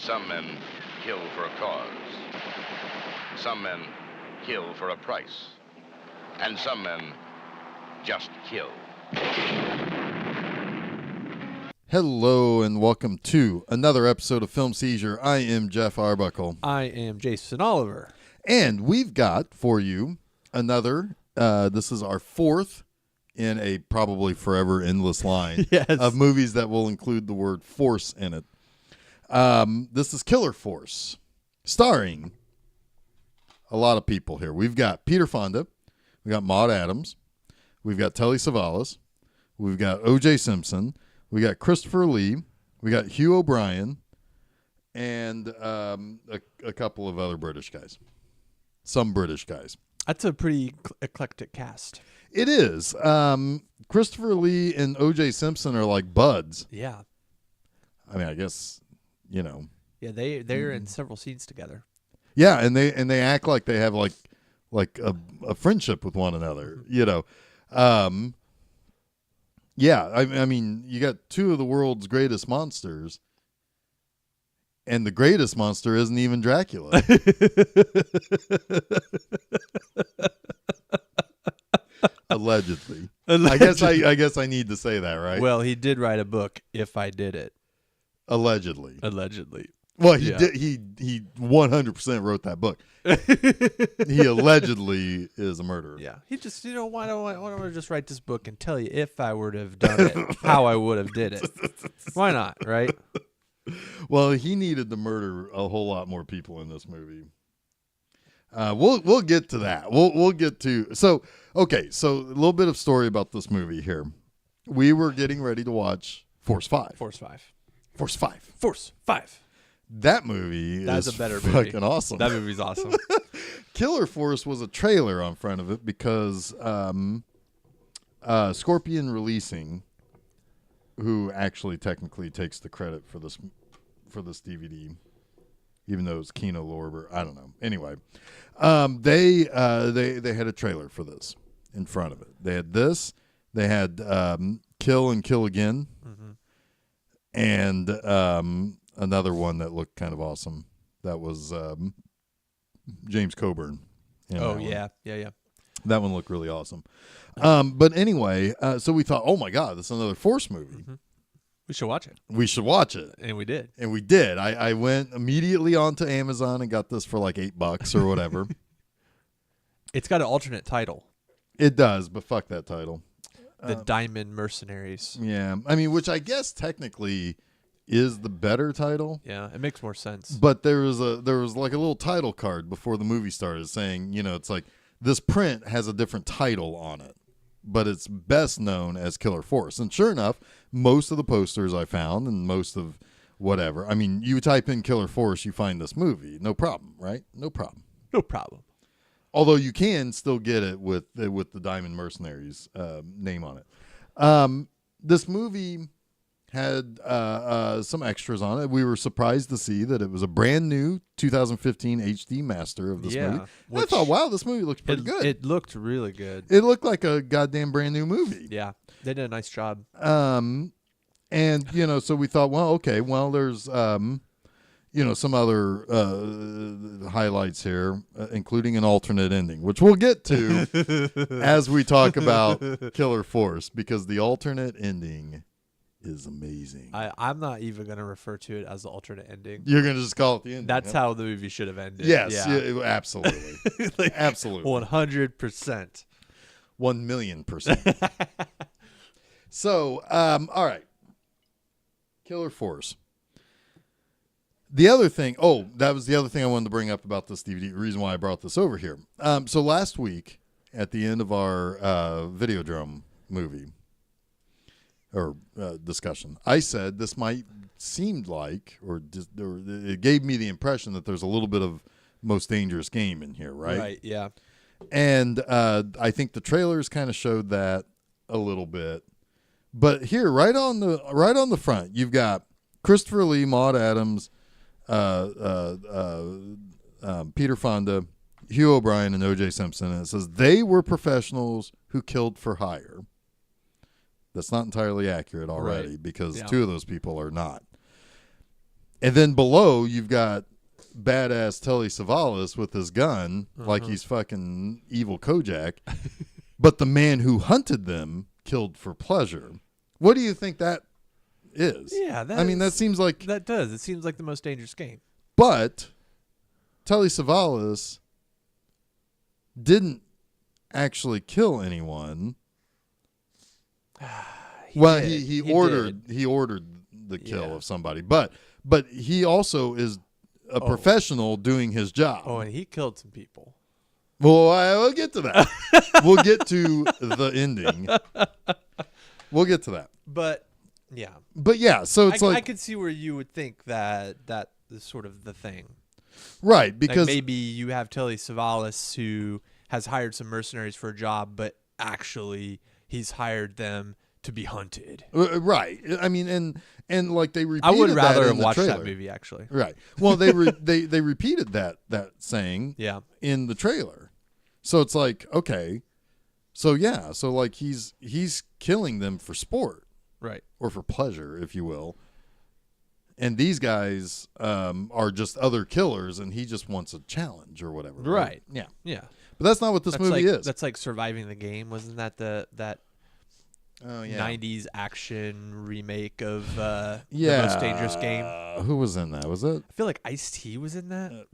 Some men kill for a cause. Some men kill for a price. And some men just kill. Hello and welcome to another episode of Film Seizure. I am Jeff Arbuckle. I am Jason Oliver. And we've got for you another, this is our fourth in a probably forever endless line of movies that will include the word force in it. This is Killer Force, starring a lot of people here. We've got Peter Fonda. We've got Maud Adams. We've got Telly Savalas. We've got O.J. Simpson. We got Christopher Lee. We got Hugh O'Brien. And a couple of other British guys. Some British guys. That's a pretty eclectic cast. It is. Christopher Lee and O.J. Simpson are like buds. Yeah. I mean, I guess, you know. Yeah, they're in several scenes together. Yeah, and they act like they have like a friendship with one another, you know. Yeah, I mean, you got two of the world's greatest monsters, and the greatest monster isn't even Dracula. Allegedly. I guess I need to say that, right? Well, he did write a book, If I Did It. Allegedly. Well, he did. He 100% wrote that book. He allegedly is a murderer. Yeah. He just, why don't I just write this book and tell you if I would have done it, how I would have did it. Why not, right? Well, he needed to murder a whole lot more people in this movie. We'll get to that. We'll get to so a little bit of story about this movie here. We were getting ready to watch Force 5. That movie That's is a better fucking movie. awesome. That movie's awesome. Killer Force was a trailer on front of it because Scorpion Releasing, who actually technically takes the credit for this DVD, even though it's Kino Lorber, I don't know. Anyway, they had a trailer for this in front of it. They had this. They had Kill and Kill Again, and another one that looked kind of awesome. That was James Coburn. Oh, yeah. That one looked really awesome. But anyway, so we thought, oh my God, this is another Force movie. Mm-hmm. We should watch it. And we did. I went immediately onto Amazon and got this for like $8 or whatever. It's got an alternate title. It does, but fuck that title. The Diamond Mercenaries. Yeah. I mean, which I guess technically is the better title. Yeah, it makes more sense. But there was like a little title card before the movie started saying, it's like this print has a different title on it, but it's best known as Killer Force. And sure enough, most of the posters I found and most of whatever, I mean, you type in Killer Force, you find this movie. No problem, right? No problem. Although you can still get it with the Diamond Mercenaries name on it. This movie had some extras on it. We were surprised to see that it was a brand new 2015 HD master of this movie. I thought, wow, this movie looks pretty good. It looked really good. It looked like a goddamn brand new movie. Yeah, they did a nice job. And so we thought, well, okay, well, there's some other highlights here, including an alternate ending, which we'll get to as we talk about Killer Force, because the alternate ending is amazing. I'm not even going to refer to it as the alternate ending. You're going to just call it the ending. That's how the movie should have ended. Yes, yeah, absolutely. Absolutely. 100%. 1,000,000%. So, all right. Killer Force. The other thing, that was the other thing I wanted to bring up about this DVD, the reason why I brought this over here. So last week, at the end of our Videodrome movie, or discussion, I said this might seem like, or it gave me the impression that there's a little bit of Most Dangerous Game in here, right? Right, yeah. And I think the trailers kind of showed that a little bit. But here, right on the front, you've got Christopher Lee, Maud Adams, Peter Fonda, Hugh O'Brien, and O.J. Simpson. And it says they were professionals who killed for hire. That's not entirely accurate already, because two of those people are not. And then below, you've got badass Telly Savalas with his gun, like he's fucking evil Kojak. But the man who hunted them killed for pleasure. What do you think that is? Yeah, that seems like... That does. It seems like the most dangerous game. But Telly Savalas didn't actually kill anyone. He ordered the kill of somebody, but he also is a professional doing his job. Oh, and he killed some people. Well, we'll get to that. We'll get to the ending. We'll get to that. But yeah, so it's I could see where you would think that is sort of the thing, right? Because like maybe you have Telly Savalas who has hired some mercenaries for a job, but actually he's hired them to be hunted. Right. I mean, and like they repeated. I would rather have the watched trailer. that movie actually. Right. Well, they repeated that saying. Yeah. In the trailer, so it's like okay, so yeah, so like he's killing them for sport, right, or for pleasure, if you will. And these guys are just other killers, and he just wants a challenge or whatever. Right. Yeah. Yeah. But that's not what this movie is. That's like Surviving the Game. Wasn't that that? Oh, yeah. 90s action remake of The Most Dangerous Game. Who was in that? Was it? I feel like Ice-T was in that.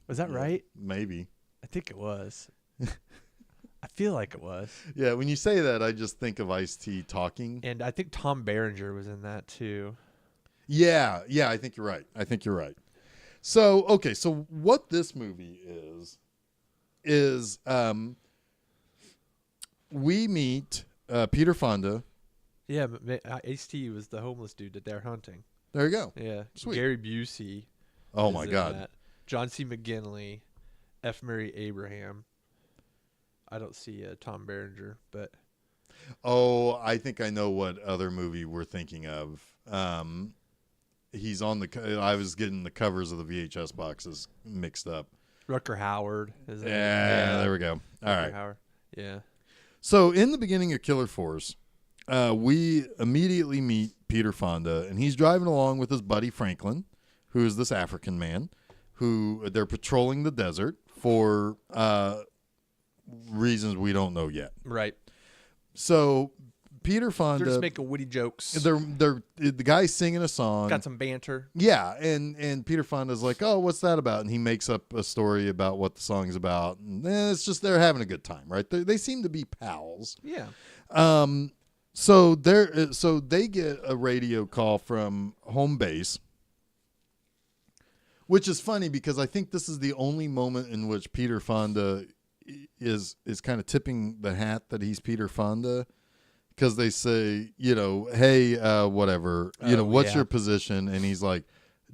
Was that right? Maybe. I think it was. I feel like it was. Yeah, when you say that, I just think of Ice-T talking. And I think Tom Berenger was in that too. Yeah, I think you're right. So, okay, so what this movie is we meet Peter Fonda. Yeah, but Ice-T was the homeless dude that they're hunting. There you go. Yeah. Sweet. Gary Busey. Oh, my God. That. John C. McGinley. F. Murray Abraham. I don't see Tom Berenger, but... Oh, I think I know what other movie we're thinking of. He's on the... I was getting the covers of the VHS boxes mixed up. Rutger Hauer. Yeah, there we go. All right. Hauer. Yeah. So in the beginning of Killer Force, we immediately meet Peter Fonda, and he's driving along with his buddy Franklin, who is this African man, who they're patrolling the desert for reasons we don't know yet. Right. So Peter Fonda, They're just making witty jokes. They're the guy's singing a song. Got some banter. Yeah, and Peter Fonda's like, "Oh, what's that about?" And he makes up a story about what the song's about. And it's just they're having a good time, right? They seem to be pals. Yeah. So they get a radio call from home base, which is funny because I think this is the only moment in which Peter Fonda is kind of tipping the hat that he's Peter Fonda. Because they say, hey, whatever, what's your position? And he's like,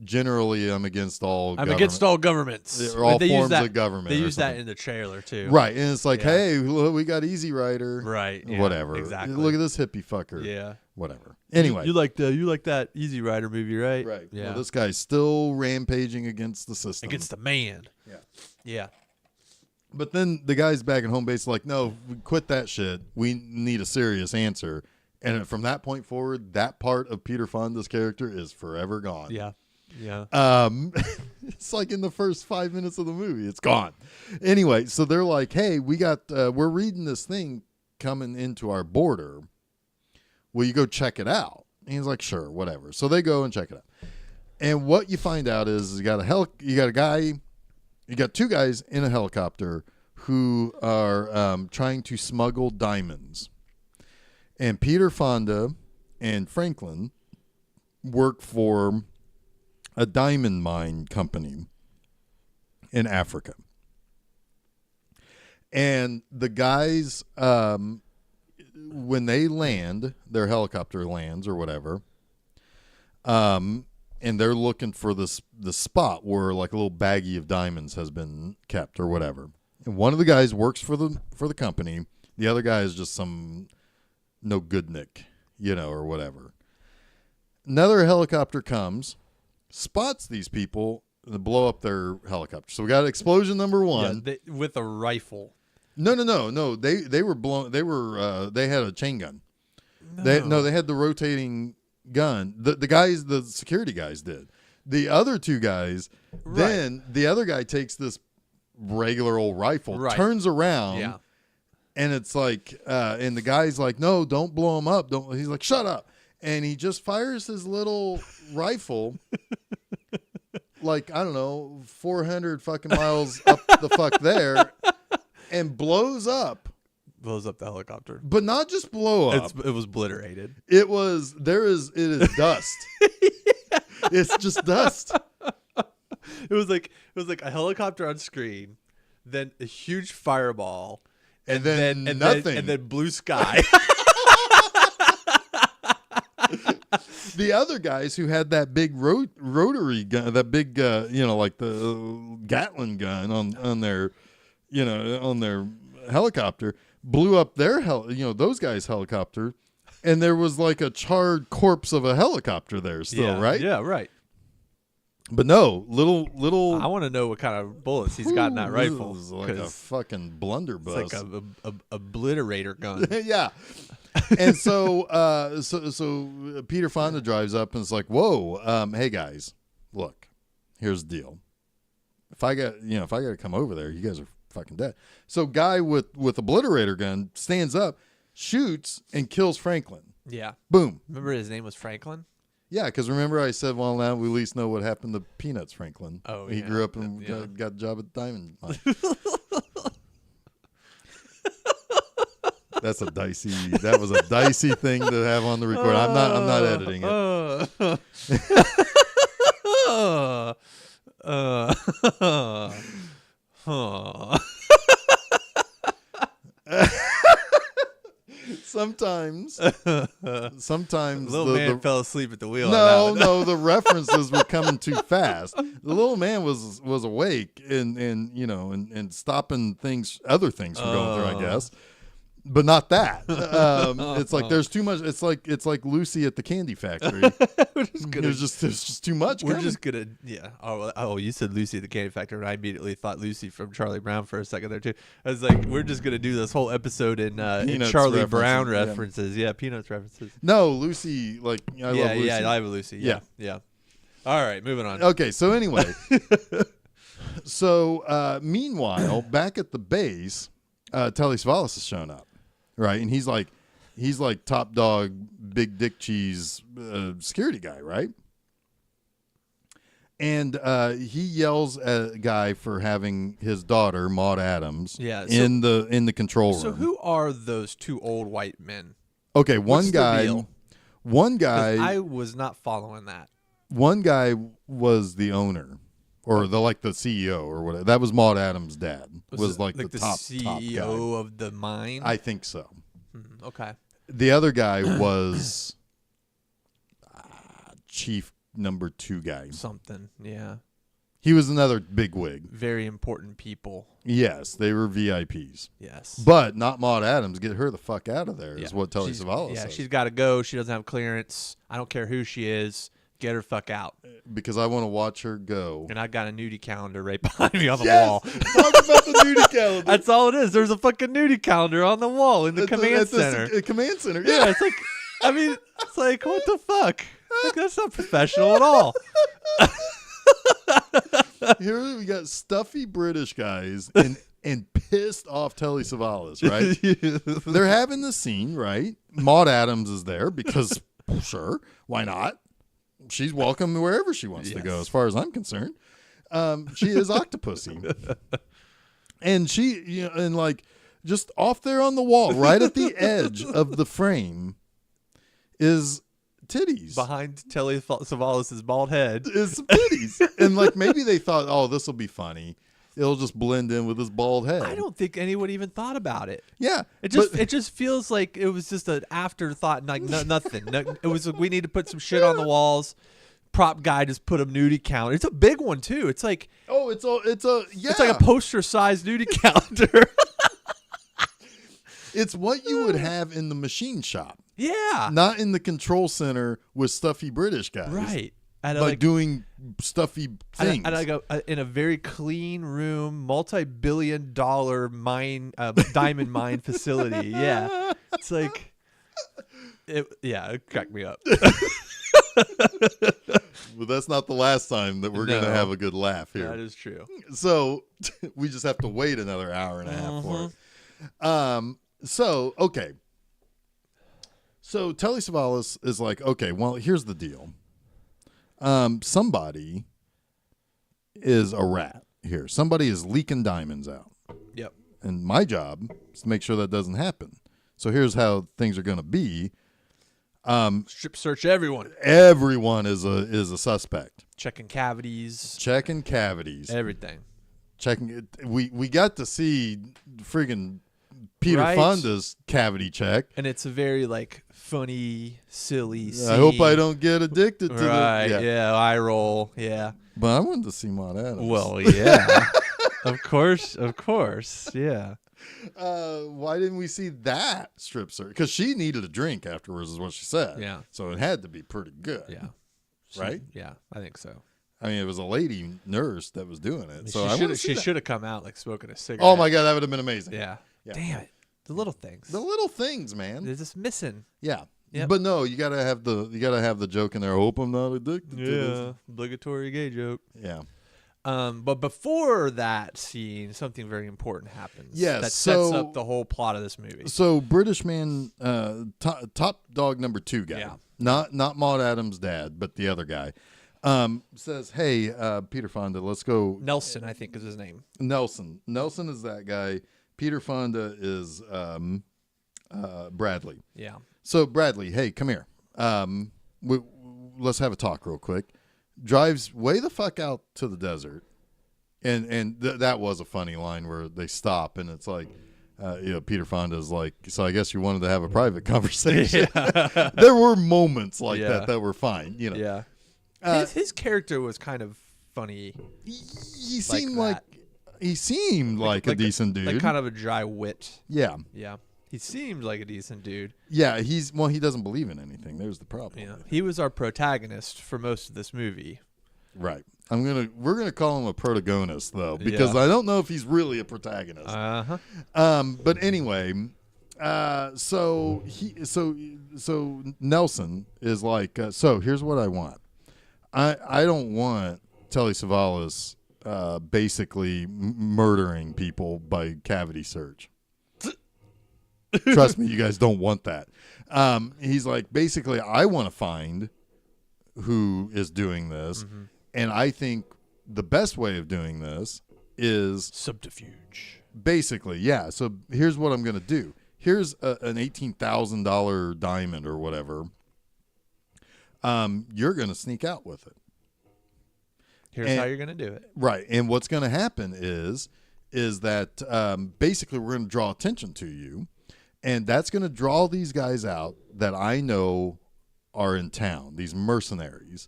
generally, I'm against all against all governments. Or all forms of government. They use that in the trailer, too. Right. And it's like, hey, look, we got Easy Rider. Right. Yeah, whatever. Exactly. Look at this hippie fucker. Yeah. Whatever. Anyway. You like that Easy Rider movie, right? Right. Yeah. Well, this guy's still rampaging against the system. Against the man. Yeah. Yeah. But then the guys back at home base are like, no, we quit that shit. We need a serious answer. And from that point forward, that part of Peter Fonda's character is forever gone. Yeah. Yeah. It's like in the first 5 minutes of the movie, it's gone. Anyway, so they're like, hey, we're reading this thing coming into our border. Will you go check it out? And he's like, sure, whatever. So they go and check it out. And what you find out is you got two guys in a helicopter who are trying to smuggle diamonds. And Peter Fonda and Franklin work for a diamond mine company in Africa. And the guys, when they land, their helicopter lands or whatever, and they're looking for the spot where like a little baggie of diamonds has been kept or whatever. And one of the guys works for the company. The other guy is just some no good Nick, or whatever. Another helicopter comes, spots these people, and blow up their helicopter. So we got explosion number one. Yeah, with a rifle. No. They were blown. They had a chain gun. No. They had the rotating gun. The security guys did. The other two guys, Right. then the other guy takes this regular old rifle, Right. turns around, Yeah. and it's like, and the guy's like, no, don't blow him up. Don't. He's like, shut up. And he just fires his little rifle, like, I don't know, 400 fucking miles up the fuck there, and blows up. Blows up the helicopter. But not just blow up. It was obliterated. It is dust. It's just dust. It was like a helicopter on screen, then a huge fireball, And then nothing. and then blue sky. The other guys who had that big rotary gun, that big, like the Gatling gun on their, on their helicopter, blew up their those guys' helicopter, and there was like a charred corpse of a helicopter there still, right? Yeah, right. But no, little. I want to know what kind of bullets he's got in that rifle. This is like a fucking blunderbuss. It's like a obliterator gun. Yeah. And so Peter Fonda drives up and is like, "Whoa, hey guys, look, here's the deal. If I got to come over there, you guys are fucking dead." So guy with obliterator gun stands up, shoots, and kills Franklin. Yeah. Boom. Remember his name was Franklin? Yeah, because remember I said, well, now we at least know what happened to Peanuts Franklin. Oh, he yeah. grew up and Yeah. got a job at the Diamond Mine. That was a dicey thing to have on the record. I'm not editing it. Sometimes Little man fell asleep at the wheel. No, the references were coming too fast. The little man was awake and stopping other things from going through, I guess. But not that. It's like there's too much. It's like Lucy at the candy factory. There's just too much. We're just gonna Oh, you said Lucy at the candy factory, and I immediately thought Lucy from Charlie Brown for a second there too. I was like, we're just gonna do this whole episode in Charlie references, Brown references. Yeah, Peanuts references. No, Lucy. Like I love Lucy. Yeah, I love Lucy. Yeah. All right, moving on. Okay, so anyway, meanwhile, back at the base, Telly Savalas has shown up. Right, and he's like top dog, big dick cheese security guy, right? And he yells at a guy for having his daughter Maud Adams, in the control room. So who are those two old white men? Okay, What's the deal? One guy. I was not following that. One guy was the owner, or the CEO or whatever. That was Maud Adams' dad. Was like the top CEO guy of the mine. I think so. Okay. The other guy was chief number 2 guy. Something. Yeah. He was another bigwig. Very important people. Yes, they were VIPs. Yes. But not Maud Adams. Get her the fuck out of there is what Telly Savalas says. She's got to go. She doesn't have clearance. I don't care who she is. Get her fuck out. Because I want to watch her go. And I got a nudie calendar right behind me on the Yes! wall. Talk about the nudie calendar. That's all it is. There's a fucking nudie calendar on the wall in the command center. Command center. Yeah, it's like, it's like, what the fuck? Like, that's not professional at all. Here we got stuffy British guys and pissed off Telly Savalas, right? They're having the scene, right? Maud Adams is there because, sure, why not? She's welcome wherever she wants to go, as far as I'm concerned. She is Octopussy. And she, just off there on the wall, right at the edge of the frame, is titties. Behind Telly Savalas' bald head is some titties. And maybe they thought, oh, this will be funny. It'll just blend in with his bald head. I don't think anyone even thought about it. Yeah. It just feels like it was just an afterthought, like nothing. It was we need to put some shit on the walls. Prop guy just put a nudie calendar. It's a big one too. It's like it's like a poster sized nudie calendar. It's what you would have in the machine shop. Yeah. Not in the control center with stuffy British guys. Right. Doing stuffy things. And I go in a very clean room, multi-billion-dollar mine, diamond mine facility. Yeah. It's like, it cracked me up. But that's not the last time that we're going to No. have a good laugh here. That is true. So we just have to wait another hour and a half for it. So, okay. So Telly Savalas is like, okay, well, here's the deal. Somebody is a rat here. Somebody is leaking diamonds out. Yep. And my job is to make sure that doesn't happen. So here's how things are going to be. Strip search everyone. Everyone is a suspect. Checking cavities. Checking cavities. Everything. Checking it. We got to see friggin' Peter Right. Fonda's cavity check. And it's a very like funny, silly scene. I hope I don't get addicted to Right. the Eye roll. Yeah. But I wanted to see Maud Adams. Well, yeah. Of course. Yeah. Why didn't we see that strip search? Because she needed a drink afterwards, is what she said. Yeah. So it had to be pretty good. Yeah. Right? Yeah, I think so. I mean, it was a lady nurse that was doing it. So she should have come out like smoking a cigarette. Oh my God, that would have been amazing. Yeah. Yeah. Damn it. The little things. The little things, man. They're just missing. Yeah. Yep. But no, you gotta have the joke in there. I hope I'm not addicted to this. Obligatory gay joke. Yeah. But before that scene, something very important happens. Yes, that sets so- up the whole plot of this movie. So British man, top dog number 2 guy, Yeah. not Maud Adams' dad, but the other guy, says, "Hey, Peter Fonda, let's go." Nelson, I think, is his name. Nelson is that guy. Peter Fonda is Bradley. Yeah. So Bradley, hey, come here. Let's have a talk real quick. Drives way the fuck out to the desert, and that was a funny line where they stop and it's like, Peter Fonda's like, so I guess you wanted to have a private conversation. Yeah. There were moments like Yeah. that were fine, Yeah. His character was kind of funny. He seemed like that. he seemed like a decent dude. Like kind of a dry wit. Yeah. Yeah. He seemed like a decent dude. Yeah, he doesn't believe in anything. There's the problem. Yeah. He was our protagonist for most of this movie. Right. We're gonna call him a protagonist though, because Yeah. I don't know if he's really a protagonist. Uh-huh. But anyway, so Nelson is like, so here's what I want. I don't want Telly Savalas basically murdering people by cavity search. Trust me, you guys don't want that. He's like, basically, I want to find who is doing this, and I think the best way of doing this is Subterfuge. basically, yeah. So here's what I'm going to do. Here's an $18,000 diamond or whatever. You're going to sneak out with it. Here's how you're going to do it. Right. And what's going to happen is that basically we're going to draw attention to you, and that's going to draw these guys out that I know are in town, these mercenaries.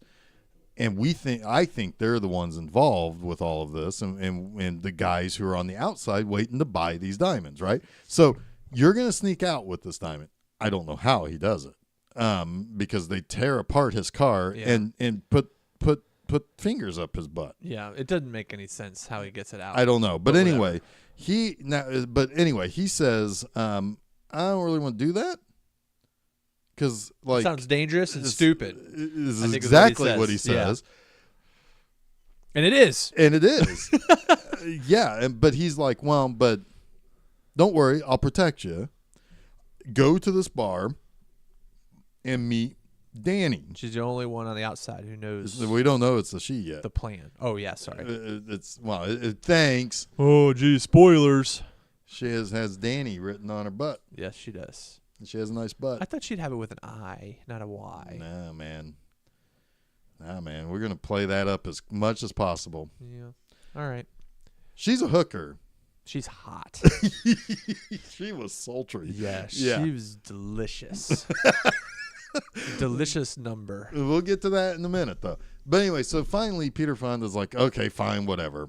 And I think they're the ones involved with all of this, and the guys who are on the outside waiting to buy these diamonds, right? So you're going to sneak out with this diamond. I don't know how he does it, because they tear apart his car and put fingers up his butt. Yeah, it doesn't make any sense how he gets it out. I don't know, but whatever. anyway, he says, I don't really want to do that because like Sounds dangerous and it's- stupid. Is I think exactly is what he Yeah. says, And it is. and it is. Yeah, but he's like, well, but don't worry, I'll protect you. Go to this bar and meet Danny. She's the only one on the outside who knows We don't know it's a she yet. the plan. Oh, yeah, sorry. Thanks. Oh, gee, spoilers. She has Danny written on her butt. Yes, she does. She has a nice butt. I thought she'd have it with an I, not a Y. Nah, man. We're going to play that up as much as possible. Yeah. All right. She's a hooker. She's hot. She was sultry. Yeah, Yeah. she was delicious. Delicious number. We'll get to that in a minute, though. But anyway, so finally Peter Fonda's like, okay, fine, whatever.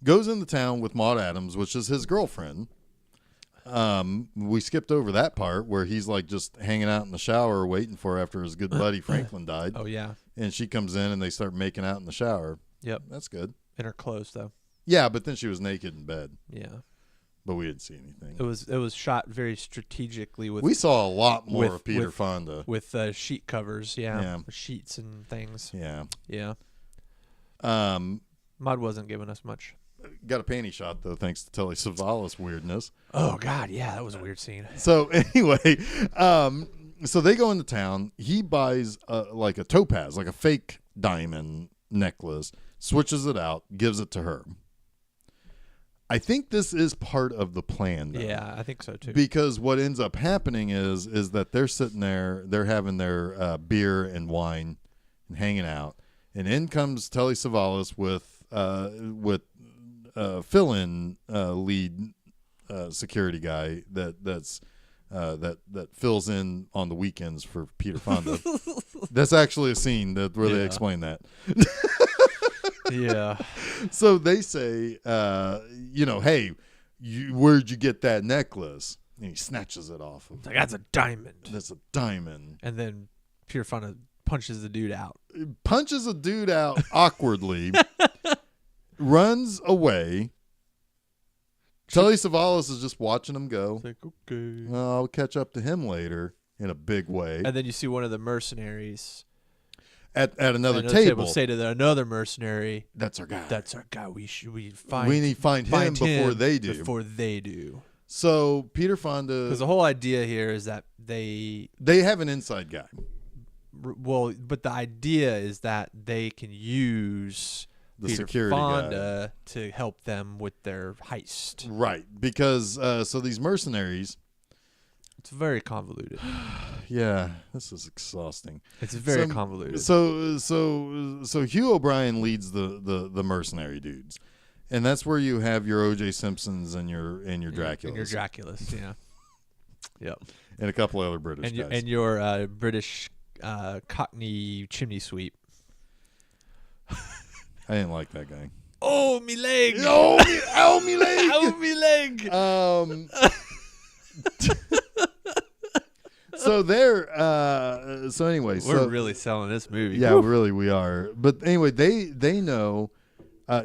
Goes into town with Maud Adams, which is his girlfriend. We skipped over that part where he's like just hanging out in the shower waiting for her after his good buddy Franklin died. Oh, yeah. And she comes in and they start making out in the shower. Yep. That's good. In her clothes, though. Yeah, but then she was naked in bed. Yeah. but we didn't see anything. It was shot very strategically with We saw a lot more of Peter with Fonda. with sheet covers, Yeah. sheets and things. Yeah. Yeah. Um, Mud wasn't giving us much. got a panty shot though, thanks to Telly Savalas weirdness. Oh God, yeah, that was a weird scene. So anyway, so they go into town. He buys like a topaz, like a fake diamond necklace, switches it out, gives it to her. I think this is part of the plan, though. Yeah, I think so too. Because what ends up happening is that they're sitting there, they're having their beer and wine and hanging out, and in comes Telly Savalas with fill-in lead security guy that fills in on the weekends for Peter Fonda. That's actually a scene where they explain that. Yeah. So they say, hey, where'd you get that necklace? And he snatches it off. It's like, that's a diamond. That's a diamond. And then Peter Fonda punches the dude out. Punches a dude out awkwardly. Runs away. Telly Savalas is just watching him go. It's like, okay. Well, I'll catch up to him later in a big way. And then you see one of the mercenaries At another table. Say to another mercenary, That's our guy. "That's our guy. We need to find him before they do. Before they do." So Peter Fonda, Because the whole idea here is that they have an inside guy. but the idea is that they can use The Peter security Fonda to help them with their heist. Right, because so these mercenaries. It's very convoluted. Yeah, this is exhausting. It's very convoluted. So Hugh O'Brien leads the mercenary dudes, and that's where you have your O.J. Simpsons and your Draculas. And your Draculas, yeah. Yep. And a couple other British guys. And your British Cockney chimney sweep. I didn't like that guy. Oh, me leg! Oh, me leg! Oh, me leg! So they're so anyway, we're really selling this movie. Yeah, really we are. But anyway, they know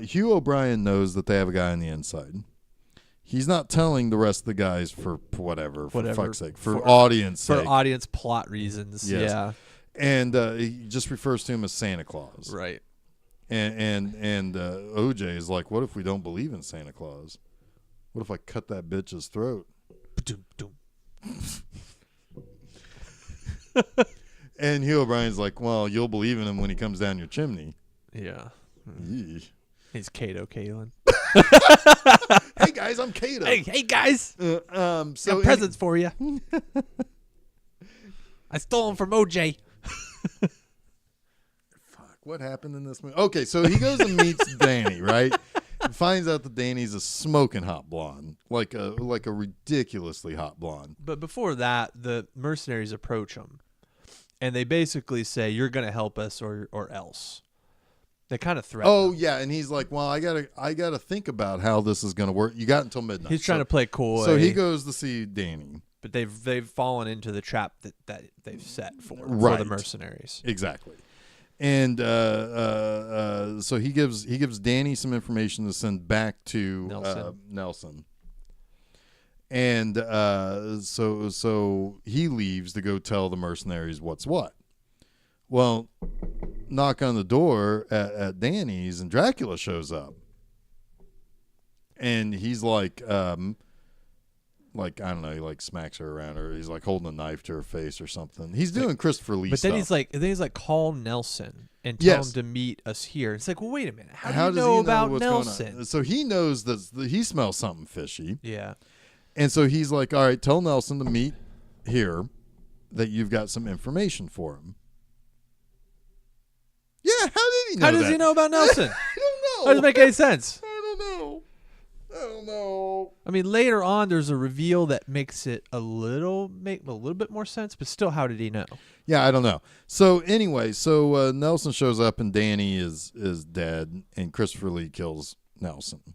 Hugh O'Brien knows that they have a guy on the inside. He's not telling the rest of the guys for whatever, for fuck's sake, for audience sake. For audience plot reasons. Yes. Yeah. And he just refers to him as Santa Claus. Right. And OJ is like, what if we don't believe in Santa Claus? What if I cut that bitch's throat? And Hugh O'Brien's like, well, you'll believe in him when he comes down your chimney. Yeah. Eesh. He's Kato Kalin. Hey guys, I'm Kato. Hey guys. So got presents for you. I stole them from OJ. Fuck, what happened in this movie? Okay, so he goes and meets Danny, right? And finds out that Danny's a smoking hot blonde, like a ridiculously hot blonde. But before that, the mercenaries approach him, and they basically say, "You're going to help us, or else." They kind of threaten. Oh him. yeah, and he's like, "Well, I gotta think about how this is going to work. You got until midnight." He's trying to play coy. So he goes to see Danny, but they've fallen into the trap that they've set for the mercenaries. Exactly. And so he gives Danny some information to send back to Nelson. And so he leaves to go tell the mercenaries what's what. Well, knock on the door at Danny's, and Dracula shows up. And he's like I don't know, he like smacks her around, or he's like holding a knife to her face or something. He's doing Christopher Lee stuff. But then he's like, call Nelson and tell him to meet us here. It's like, well, wait a minute. How do you know about Nelson? So he knows that he smells something fishy. Yeah. And so he's like, all right, tell Nelson to meet here, that you've got some information for him. Yeah, how did he know How does he know about Nelson? I don't know. That doesn't make any sense. I don't know. I mean, later on, there's a reveal that makes it make a little bit more sense, but still, how did he know? Yeah, I don't know. So anyway, Nelson shows up, and Danny is dead, and Christopher Lee kills Nelson.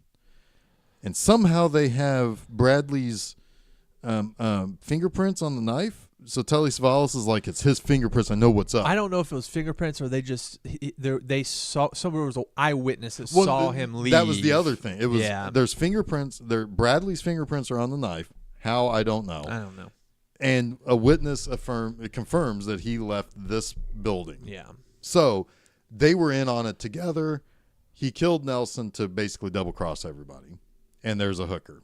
And somehow they have Bradley's fingerprints on the knife. Telly Savalas is like, it's his fingerprints. I know what's up. I don't know if it was fingerprints or they just they saw somebody was an eyewitness that saw him leave. That was the other thing. It was there's fingerprints. Bradley's fingerprints are on the knife. How, I don't know. And a witness confirms that he left this building. Yeah. So they were in on it together. He killed Nelson to basically double cross everybody. And there's a hooker.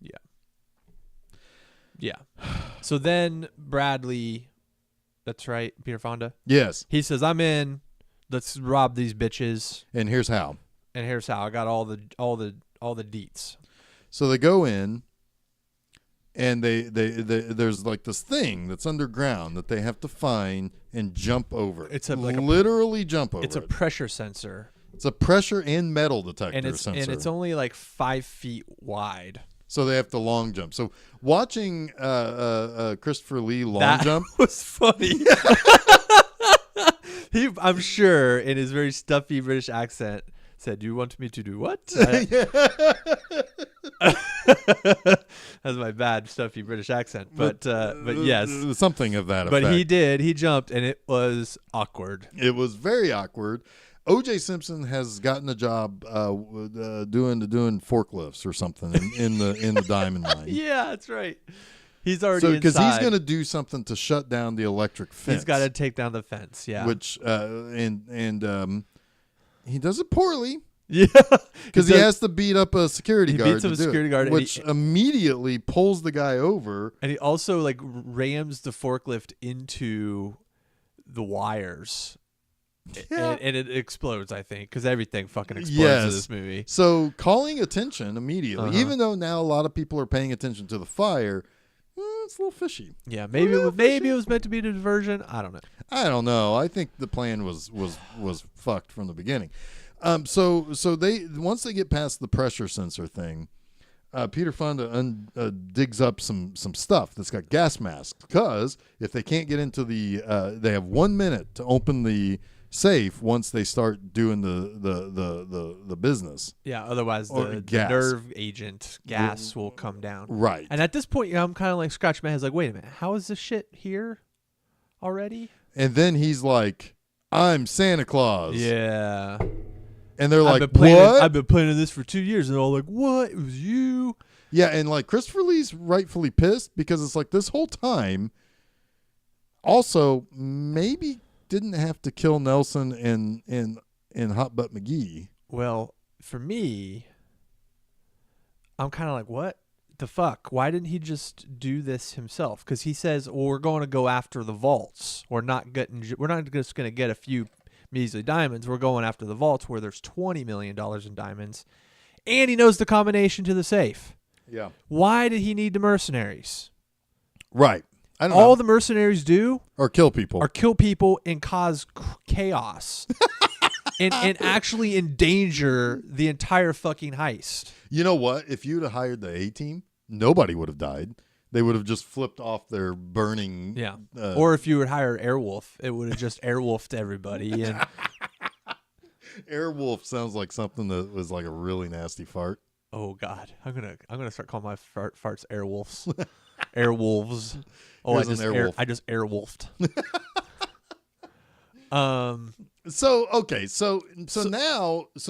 Yeah. Yeah. So then Bradley, that's right, Peter Fonda. Yes. He says, I'm in. Let's rob these bitches. And here's how. I got all the deets. So they go in. And they there's like this thing that's underground that they have to find and jump over. It's literally jump over. It's a pressure sensor. It's a pressure and metal detector sensor. And it's only like 5 feet wide. So they have to long jump. So watching Christopher Lee long jump was funny. I'm sure in his very stuffy British accent said, "Do you want me to do what?" That's my bad stuffy British accent, but yes, something of that effect. But he did. He jumped, and it was awkward. It was very awkward. O.J. Simpson has gotten a job doing forklifts or something in the diamond mine. Yeah, that's right. He's already inside. Because he's going to do something to shut down the electric fence. He's got to take down the fence. Yeah, which he does it poorly. Yeah, because he has to beat up a security guard. He beats up a security guard, which immediately pulls the guy over. And he also like rams the forklift into the wires. Yeah. And it explodes, I think, because everything fucking explodes in this movie. So calling attention immediately, even though now a lot of people are paying attention to the fire, it's a little fishy. Yeah, maybe it was meant to be a diversion. I don't know. I think the plan was fucked from the beginning. So they once they get past the pressure sensor thing, Peter Fonda digs up some stuff that's got gas masks, because if they can't get into they have 1 minute to open the safe once they start doing the business. Yeah, otherwise the nerve agent gas will come down. Right. And at this point, I'm kind of like scratching my head, like, wait a minute, how is this shit here already? And then he's like, "I'm Santa Claus." Yeah. And they're like, "What? I've been planning this for 2 years." And they're all like, "What? It was you?" Yeah, and like Christopher Lee's rightfully pissed, because it's like this whole time. Also, maybe didn't have to kill Nelson and Hot Butt McGee. Well, for me, I'm kind of like, what the fuck? Why didn't he just do this himself? Because he says, "Well, we're going to go after the vaults. We're not just going to get a few measly diamonds. We're going after the vaults where there's $20 million in diamonds," and he knows the combination to the safe. Yeah. Why did he need the mercenaries? Right. I don't All know. the mercenaries do or kill people and cause chaos and actually endanger the entire fucking heist. You know what? If you'd have hired the A-team, nobody would have died. They would have just flipped off their burning. Yeah. Or if you would hire Airwolf, it would have just Airwolfed everybody. And Airwolf sounds like something that was like a really nasty fart. Oh God, I'm gonna start calling my farts Airwolves. Airwolves. Oh, I just Airwolfed. So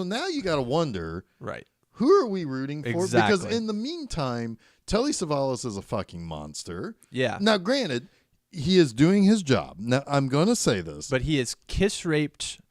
now you got to wonder, right? Who are we rooting for? Exactly. Because in the meantime, Telly Savalas is a fucking monster. Yeah. Now, granted, he is doing his job. Now, I'm going to say this, but he has kiss raped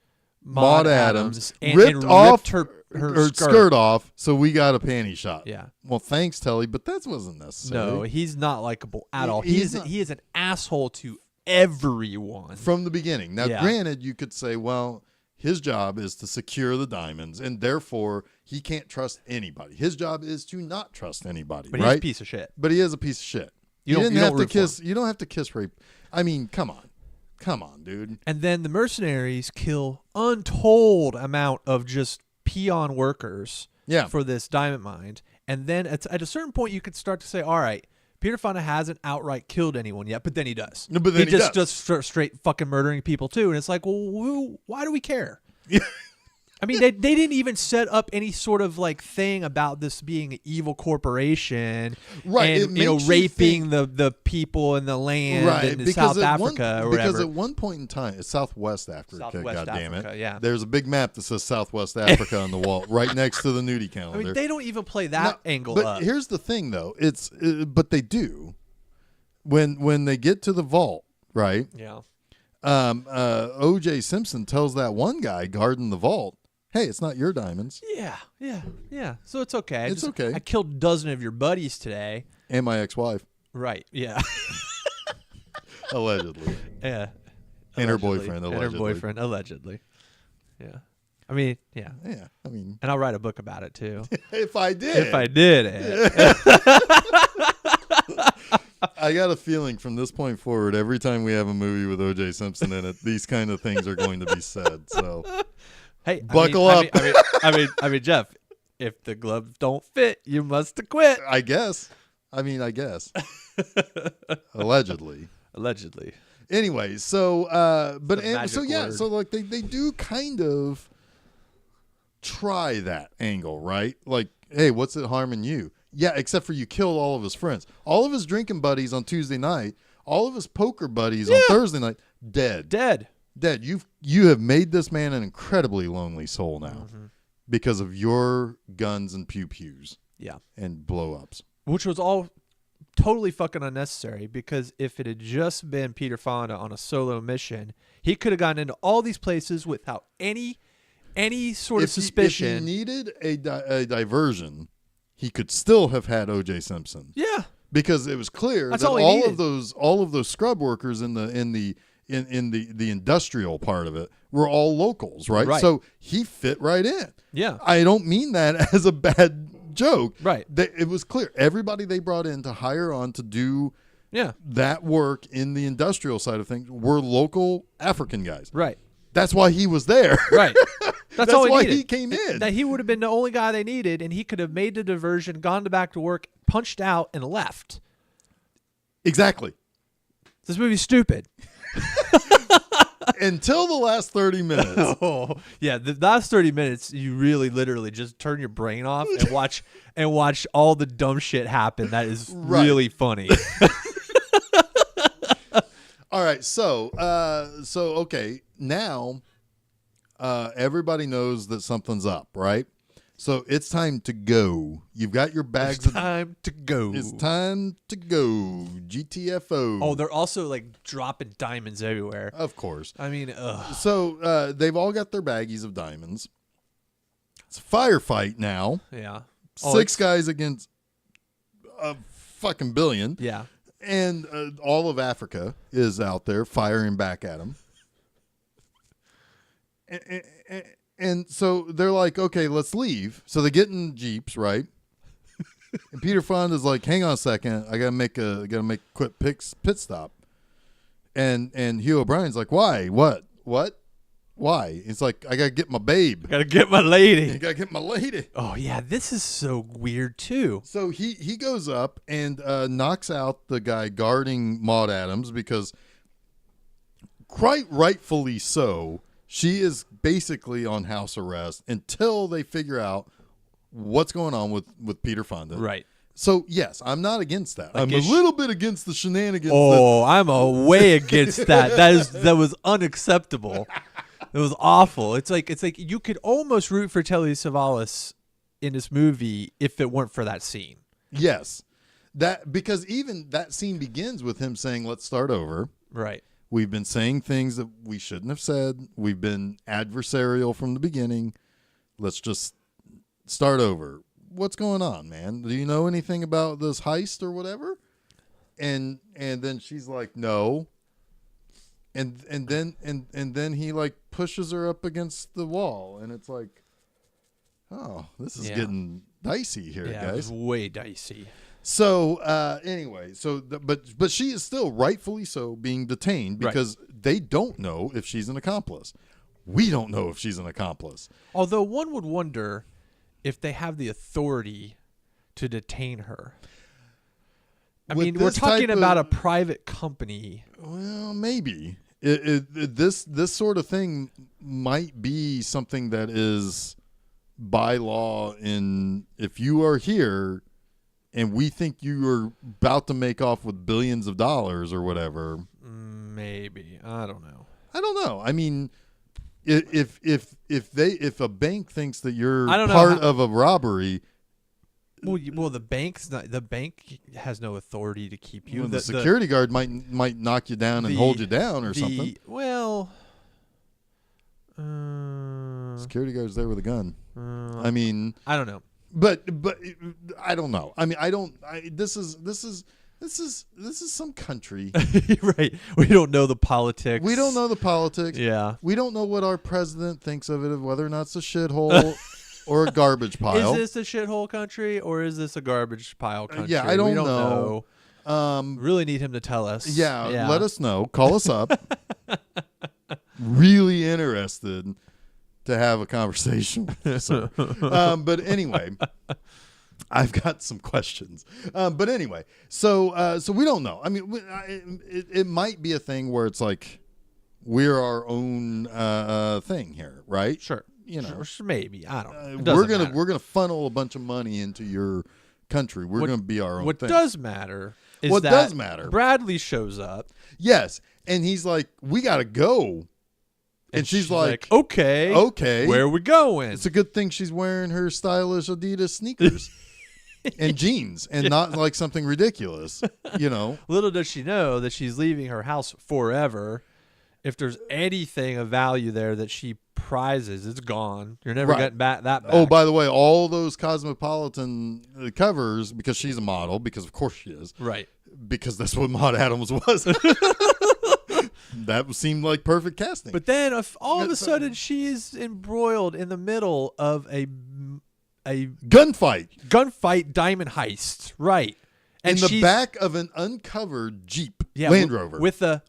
Maud Adams and ripped off her skirt off, so we got a panty shot. Yeah. Well, thanks, Telly, but that wasn't necessary. No, he's not likable at all. He is an asshole to everyone from the beginning. Now, granted, you could say, well, his job is to secure the diamonds, and therefore he can't trust anybody. His job is to not trust anybody. But right? He's a piece of shit. But he is a piece of shit. You don't have to kiss rape. I mean, come on, dude. And then the mercenaries kill untold amount of just peon workers for this diamond mine. And then at a certain point, you could start to say, all right, Peter Fonda hasn't outright killed anyone yet, but then he does. No, but then he just straight fucking murdering people too. And it's like, well, why do we care? I mean, they didn't even set up any sort of like thing about this being an evil corporation, Right? And raping the people in the land, right? in South Africa or whatever. Because at one point in time, it's Southwest Africa. Southwest God damn Africa, it! yeah. There's a big map that says Southwest Africa on the wall, right next to the nudie calendar. I mean, they don't even play that angle but up. here's the thing, though. But they do when they get to the vault, right? Yeah. O.J. Simpson tells that one guy guarding the vault, "Hey, it's not your diamonds, Yeah. So it's okay. It's okay. I killed a dozen of your buddies today. and my ex-wife, Right. Yeah. allegedly, Yeah. and her Allegedly. boyfriend, And allegedly, her boyfriend, allegedly. Yeah. I mean, yeah. Yeah, I mean, And I'll write a book about it too. if I did, If I did it. I got a feeling from this point forward, every time we have a movie with O.J. Simpson in it, these kind of things are going to be said. So, Hey, buckle up. I mean, Jeff, if the gloves don't fit, you must have quit. I guess. Allegedly. Allegedly. Anyway, so magic word. so like they do kind of try that angle, right? Like, hey, what's it harming you? Yeah, except for you killed all of his friends. All of his drinking buddies on Tuesday night, all of his poker buddies on Thursday night, dead. Dead. You have made this man an incredibly lonely soul now because of your guns and pew-pews. Yeah. And blow-ups. Which was all totally fucking unnecessary, because if it had just been Peter Fonda on a solo mission, he could have gotten into all these places without any sort of suspicion. If he needed a diversion, he could still have had O.J. Simpson. Yeah. Because it was clear That's that all he all needed. of those scrub workers in the industrial part of it were all locals, right? Right. So he fit right in. Yeah. I don't mean that as a bad joke. Right. It was clear. Everybody they brought in to hire on to do that work in the industrial side of things were local African guys. Right. That's why he was there. Right. That's all why needed. he came in. That he would have been the only guy they needed, and he could have made the diversion, gone back to work, punched out, and left. Exactly. This movie's stupid. Until the last 30 minutes. Oh, yeah, the last 30 minutes, you really literally just turn your brain off and watch all the dumb shit happen. That is really funny. All right, so okay, now everybody knows that something's up, right? So it's time to go. You've got your bags. It's time to go. It's time to go. GTFO. Oh, they're also like dropping diamonds everywhere. Of course. I mean, ugh. So they've all got their baggies of diamonds. It's a firefight now. Yeah. Six guys against a fucking billion. Yeah. And all of Africa is out there firing back at them. And so they're like, okay, let's leave. So they get in Jeeps, right? And Peter Fonda's like, hang on a second, I gotta make a quick pit stop. And Hugh O'Brien's like, why? What? Why? It's like, I gotta get my babe. Gotta get my lady. I gotta get my lady. Oh yeah, this is so weird too. So he goes up and knocks out the guy guarding Maud Adams, because quite rightfully so, she is basically on house arrest until they figure out what's going on with Peter Fonda. Right. So, yes, I'm not against that. Like, I'm a little bit against the shenanigans. Oh, I'm way against that. That was unacceptable. It was awful. It's like you could almost root for Telly Savalas in this movie if it weren't for that scene. Yes. Because even that scene begins with him saying, let's start over. Right. We've been saying things that we shouldn't have said. We've been adversarial from the beginning. Let's just start over. What's going on, man? Do you know anything about this heist or whatever? And then she's like, no. And then he like pushes her up against the wall, and it's like, oh, this is getting dicey here, yeah, guys. It was way dicey. So anyway, but she is still rightfully so being detained because they don't know if she's an accomplice. We don't know if she's an accomplice. Although one would wonder if they have the authority to detain her. I mean, we're talking about a private company. Well, maybe. This sort of thing might be something that is by law. If you are here and we think you are about to make off with billions of dollars or whatever, maybe, I don't know. I mean, if a bank thinks that you're part of a robbery. Well, the bank has no authority to keep you. Well, the security guard might knock you down and hold you down or something. Well, security guard's there with a gun. I mean, I don't know. But I don't know. I mean, this is some country. Right. We don't know the politics. We don't know the politics. Yeah. We don't know what our president thinks of it, of whether or not it's a shithole or a garbage pile. Is this a shithole country or is this a garbage pile country? Yeah, I don't we don't know. Really need him to tell us. Yeah, let us know. Call us up. Really interested to have a conversation with you, sir. But anyway, I've got some questions. But anyway, so we don't know. I mean, it might be a thing where it's like we're our own thing here, right? Sure. You know, sure, maybe. I don't know. We're gonna funnel a bunch of money into your country. We're gonna be our own what thing. Does matter is what that does matter? Bradley shows up. Yes, and he's like, "We gotta go," and she's like, "Okay, where are we going?" It's a good thing she's wearing her stylish Adidas sneakers and jeans, and not like something ridiculous. You know, little does she know that she's leaving her house forever. If there's anything of value there that she prizes, it's gone. You're never getting that back. Oh, by the way, all those Cosmopolitan covers, because she's a model, because of course she is. Right. Because that's what Maud Adams was. That seemed like perfect casting. But then all of a sudden she's embroiled in the middle of a gunfight diamond heist. Right. And in the back of an uncovered Jeep Land Rover. With a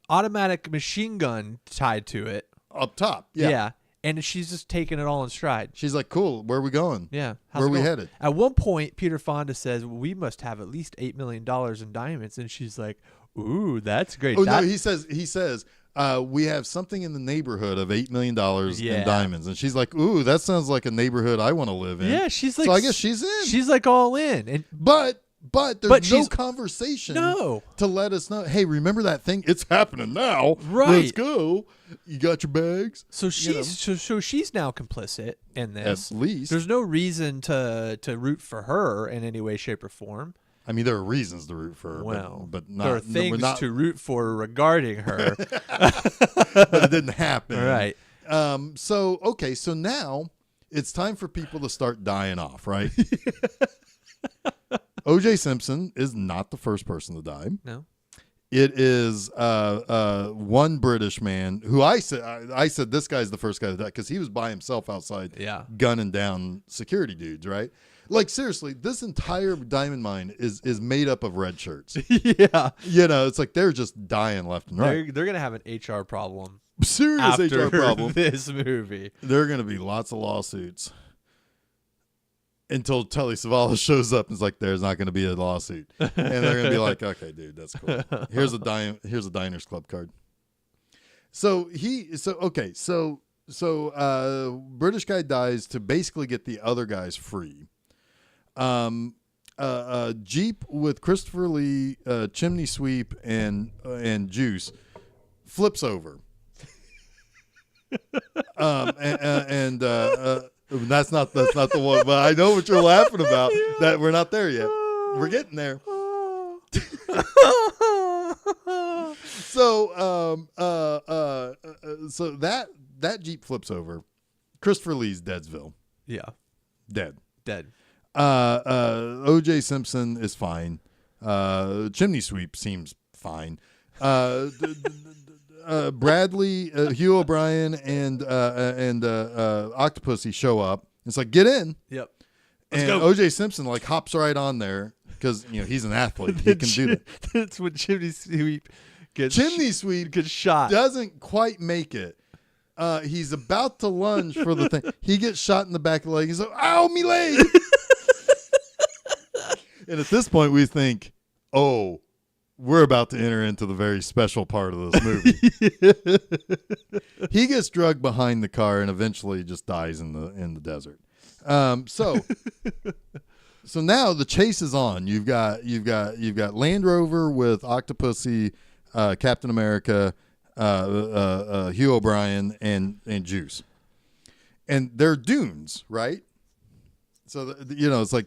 automatic machine gun tied to it. Up top. Yeah. And she's just taking it all in stride. She's like, cool, where are we going? Yeah. Where are we headed? At one point, Peter Fonda says, we must have at least $8 million in diamonds. And she's like, ooh, that's great. Oh, no, he says, we have something in the neighborhood of $8 million in diamonds. And she's like, ooh, that sounds like a neighborhood I want to live in. Yeah, she's like, so I guess she's in. She's like all in. But there's no conversation to let us know, hey, remember that thing? It's happening now. Right. Let's go. You got your bags? So she's now complicit in this. At least. There's no reason to root for her in any way, shape, or form. I mean, there are reasons to root for her, but not, there are things to root for regarding her. But it didn't happen. Right. So now it's time for people to start dying off, right? O.J. Simpson is not the first person to die. No. It is one British man who I said this guy's the first guy to die because he was by himself outside gunning down security dudes, right? Like, seriously, this entire diamond mine is made up of red shirts. Yeah. You know, it's like they're just dying left and right. They're going to have an HR problem. Serious HR problem. This movie. There are going to be lots of lawsuits. Until Telly Savalas shows up and is like, there's not going to be a lawsuit. And they're going to be like, okay, dude, that's cool. Here's a Diners Club card. British guy dies to basically get the other guys free. Jeep with Christopher Lee, chimney sweep, and Juice flips over. That's not the one, but I know what you're laughing about. That we're not there yet. We're getting there. So that Jeep flips over. Christopher Lee's Deadsville. Yeah. Dead. O.J. Simpson is fine. Chimney sweep seems fine. Bradley, Hugh O'Brien, and Octopussy show up. It's like, get in. Yep. Let's go. O.J. Simpson like hops right on there because he's an athlete. He can do that. That's when Chimney Sweep gets shot. Doesn't quite make it. He's about to lunge for the thing. He gets shot in the back of the leg. He's like, ow, me leg. And at this point, we think, oh, we're about to enter into the very special part of this movie. He gets drugged behind the car and eventually just dies in the desert. So now the chase is on. You've got Land Rover with Octopussy, Captain America, Hugh O'Brien, and Juice, and they're dunes, right? So it's like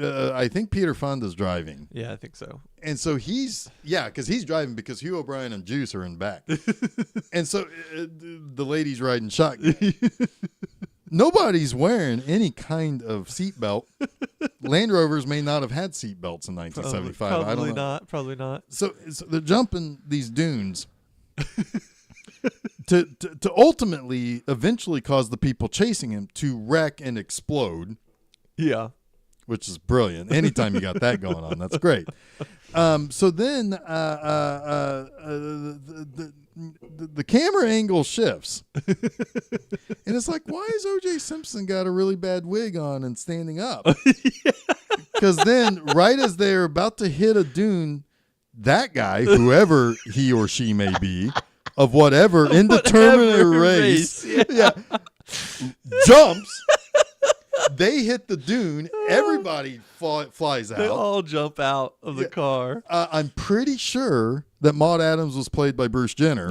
I think Peter Fonda's driving. Yeah, I think so. And so because he's driving because Hugh O'Brien and Juice are in back, and so the lady's riding shotgun. Nobody's wearing any kind of seatbelt. Land Rovers may not have had seatbelts in 1975. I don't know. Probably not. So they're jumping these dunes to ultimately, eventually cause the people chasing him to wreck and explode. Yeah. Which is brilliant. Anytime you got that going on, that's great. So then the camera angle shifts. And it's like, why has O.J. Simpson got a really bad wig on and standing up? Because then right as they're about to hit a dune, that guy, whoever he or she may be, of whatever indeterminate race, jumps. They hit the dune. Everybody flies out. They all jump out of the car. I'm pretty sure that Maud Adams was played by Bruce Jenner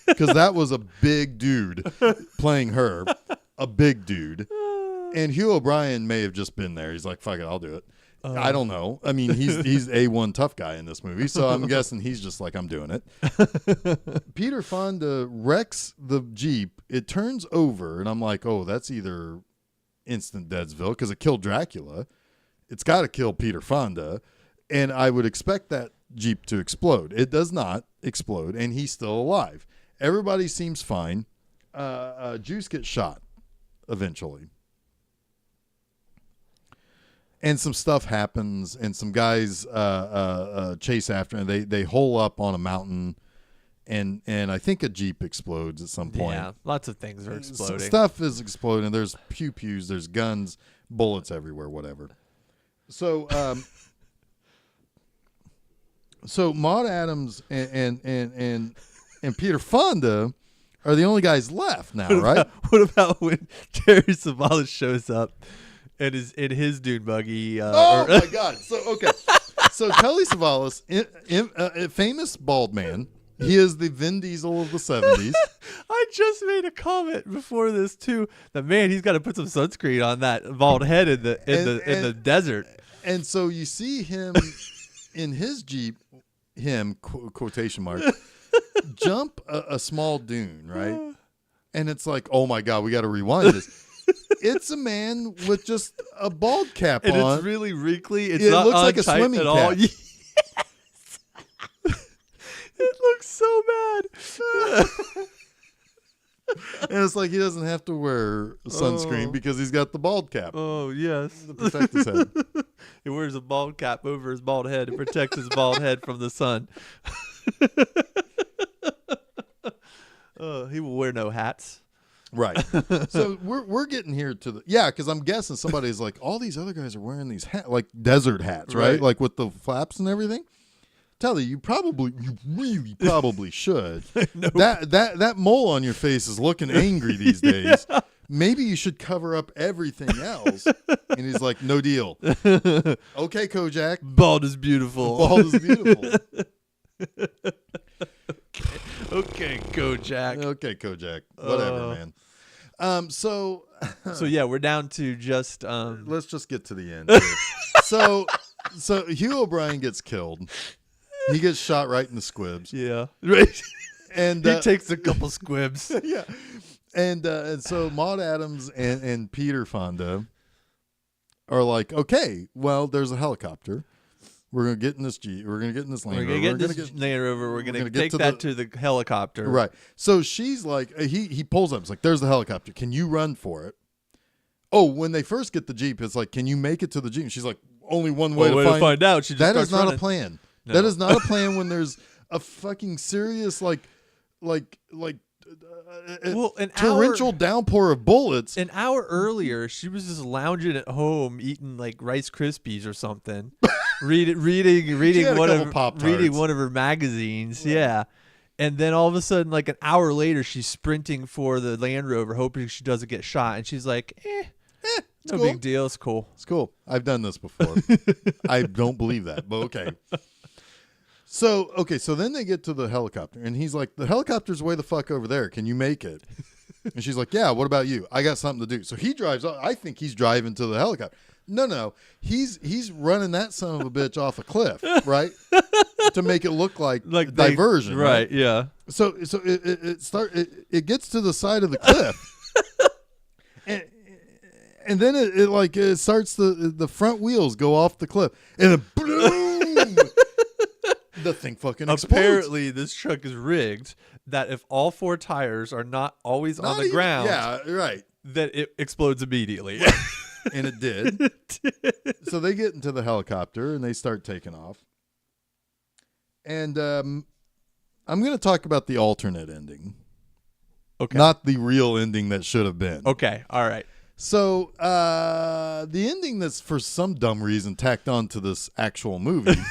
because that was a big dude playing her, a big dude. And Hugh O'Brien may have just been there. He's like, fuck it, I'll do it. I don't know. I mean, he's A1 tough guy in this movie, so I'm guessing he's just like, I'm doing it. Peter Fonda wrecks the Jeep. It turns over, and I'm like, oh, that's either instant Deadsville because it killed Dracula. It's got to kill Peter Fonda, and I would expect that Jeep to explode. It does not explode, and he's still alive. Everybody seems fine. Juice gets shot eventually. And some stuff happens, and some guys chase after him. They hole up on a mountain, and I think a Jeep explodes at some point. Yeah, lots of things are exploding. Stuff is exploding. There's pew-pews, there's guns, bullets everywhere, whatever. So so Maud Adams and Peter Fonda are the only guys left now, right? What about when Telly Savalas shows up? And is in his dune buggy. My God! So Telly Savalas, a famous bald man. He is the Vin Diesel of the 70s. I just made a comment before this too. That man, he's got to put some sunscreen on that bald head in the desert. And so you see him in his Jeep, quotation mark, jump a small dune, right? And it's like, oh my God, we got to rewind this. It's a man with just a bald cap and on. It's really wrinkly. It looks like a swimming at cap. all. Yes. It looks so bad. And it's like he doesn't have to wear sunscreen because he's got the bald cap. Oh, yes. To protect his head. He wears a bald cap over his bald head to protect his bald head from the sun. He will wear no hats. Right. So we're getting here to because I'm guessing somebody's like, all these other guys are wearing these like desert hats, right? Like with the flaps and everything. Telly, you really probably should. Nope. That mole on your face is looking angry these days. Yeah. Maybe you should cover up everything else. And he's like, no deal. Okay, Kojak. Bald is beautiful. Bald is beautiful. Okay, Kojak. Okay, Kojak. Whatever, man. So yeah, we're down to just let's just get to the end here. So Hugh O'Brien gets killed. He gets shot right in the squibs. Yeah. Right. And he takes a couple squibs. Yeah. And so Maud Adams and Peter Fonda are like, okay, well, there's a helicopter. We're going to get in this Jeep. We're going to get in this Land Rover. We're going to get this Land Rover. We're going to take that to the helicopter. Right. So she's like, he pulls up. It's like, there's the helicopter. Can you run for it? Oh, when they first get the Jeep, it's like, can you make it to the Jeep? And she's like, only one way to find out. She just that is not running. A plan. No. That is not a plan when there's a fucking serious like torrential downpour of bullets. An hour earlier, she was just lounging at home eating like Rice Krispies or something, reading one of her magazines. Right. Yeah, and then all of a sudden, like an hour later, she's sprinting for the Land Rover, hoping she doesn't get shot. And she's like, no cool. Big deal. It's cool. It's cool. I've done this before. I don't believe that, but okay. So then they get to the helicopter, and he's like, the helicopter's way the fuck over there. Can you make it? And she's like, yeah, what about you? I got something to do. So he drives up. I think he's driving to the helicopter. No. He's running that son of a bitch off a cliff, right? To make it look like diversion. Right, yeah. So it gets to the side of the cliff. And then it starts the front wheels go off the cliff. And then boom! The thing fucking explodes. Apparently, this truck is rigged that if all four tires are not always on the ground, that it explodes immediately. Right. And it did. So they get into the helicopter and they start taking off. And I'm going to talk about the alternate ending. Okay. Not the real ending that should have been. Okay. All right. So the ending that's for some dumb reason tacked on to this actual movie,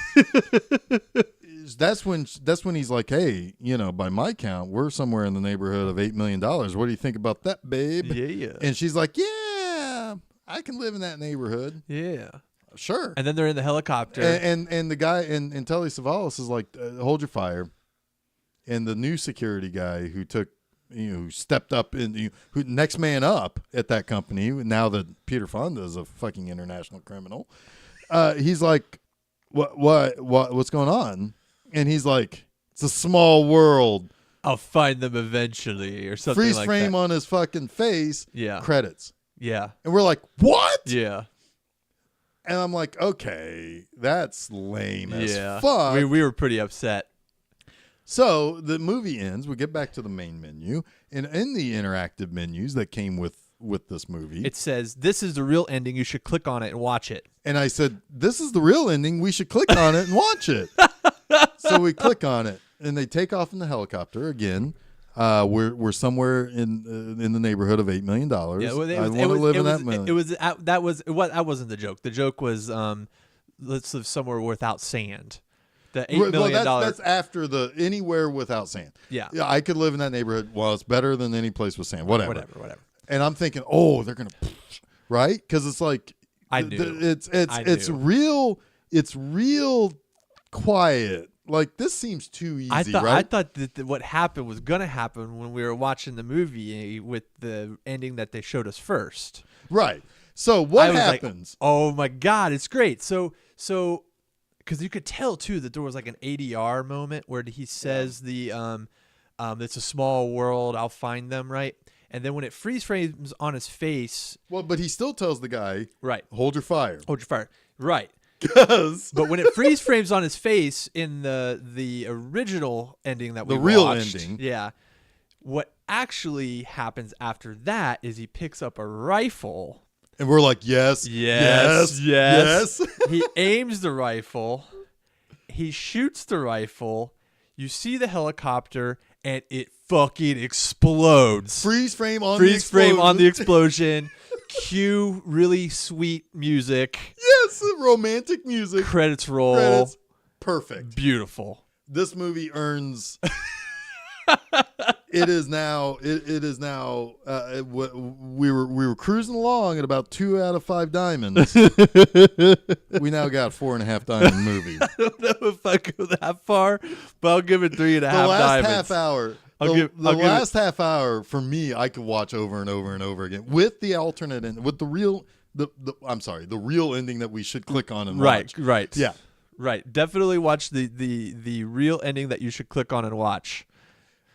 that's when he's like, hey, by my count, we're somewhere in the neighborhood of $8 million. What do you think about that, babe? Yeah. And she's like, yeah, I can live in that neighborhood. Yeah. Sure. And then they're in the helicopter. And the guy, and Telly Savalas is like, hold your fire. And the new security guy who stepped up who next man up at that company now that Peter Fonda is a fucking international criminal. He's like, what's going on? And he's like, it's a small world. I'll find them eventually or something like that. Freeze frame on his fucking face. Yeah. Credits. Yeah. And we're like, what? Yeah. And I'm like, okay, that's lame as fuck. We were pretty upset. So the movie ends. We get back to the main menu, and in the interactive menus that came with this movie, it says, "This is the real ending. You should click on it and watch it." And I said, "This is the real ending. We should click on it and watch it." So we click on it, and they take off in the helicopter again. We're somewhere in the neighborhood of $8 million. Yeah, well, I want to live in that million. That wasn't the joke. The joke was, let's live somewhere without sand. The $8 million. That's after the anywhere without sand. Yeah. I could live in that neighborhood. Well, it's better than any place with sand. Whatever. And I'm thinking, they're gonna, right? Because it's like I knew it's real. It's real quiet. Like this seems too easy. I right? thought that what happened was gonna happen when we were watching the movie with the ending that they showed us first. Right. So what happens? Like, oh my God, it's great. So. Because you could tell too that there was like an ADR moment where he says it's a small world, I'll find them, right? And then when it freeze frames on his face, but he still tells the guy, right, hold your fire, right? Because but when it freeze frames on his face in the original ending that we watched, real ending, yeah, what actually happens after that is he picks up a rifle. And we're like, yes. He aims the rifle. He shoots the rifle. You see the helicopter, and it fucking explodes. Freeze frame on the explosion. Cue really sweet music. Yes, romantic music. Credits roll. Perfect. Beautiful. This movie earns... It is now. We were cruising along at about 2 out of 5 diamonds. We now got 4.5 diamond movie. I don't know if I go that far, but I'll give it 3.5 diamonds. The last half hour. The last half hour for me, I could watch over and over and over again with the alternate and with the real. The real ending that we should click on and watch. Right. Yeah. Right. Definitely watch the real ending that you should click on and watch.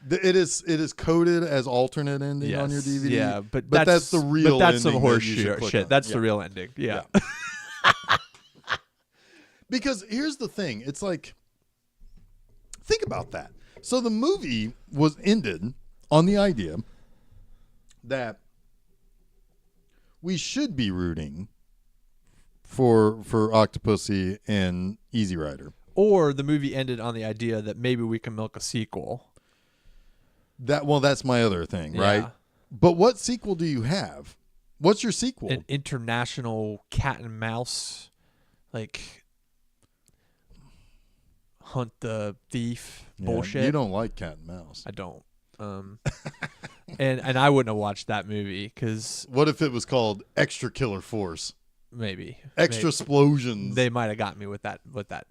It is coded as alternate ending on your DVD. Yeah, but that's the real. But that's ending some horse shit. That's the real ending. Yeah. Because here's the thing: it's like, think about that. So the movie was ended on the idea that we should be rooting for Octopussy and Easy Rider, or the movie ended on the idea that maybe we can milk a sequel. That's my other thing, right? Yeah. But what sequel do you have? What's your sequel? An international cat and mouse, like hunt the thief bullshit. You don't like cat and mouse. I don't. And I wouldn't have watched that movie because What if it was called Extra Killer Force? maybe Extra Explosions. they might have got me with that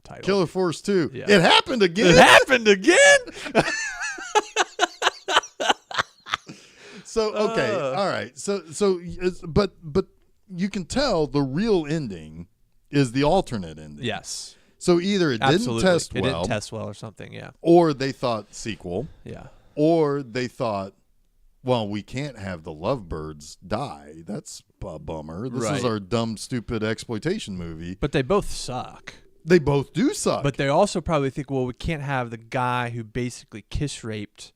title. Killer Force 2. Yeah. It happened again. It happened again. So okay, all right. But you can tell the real ending is the alternate ending. Yes, So either it absolutely. didn't test It well, didn't test well or something. Yeah, or they thought sequel, yeah. or they thought, well, we can't have the lovebirds die. That's a bummer. This is Right. our dumb, stupid exploitation movie. But they both suck. They both do suck. But they also probably think, well, we can't have the guy who basically kiss raped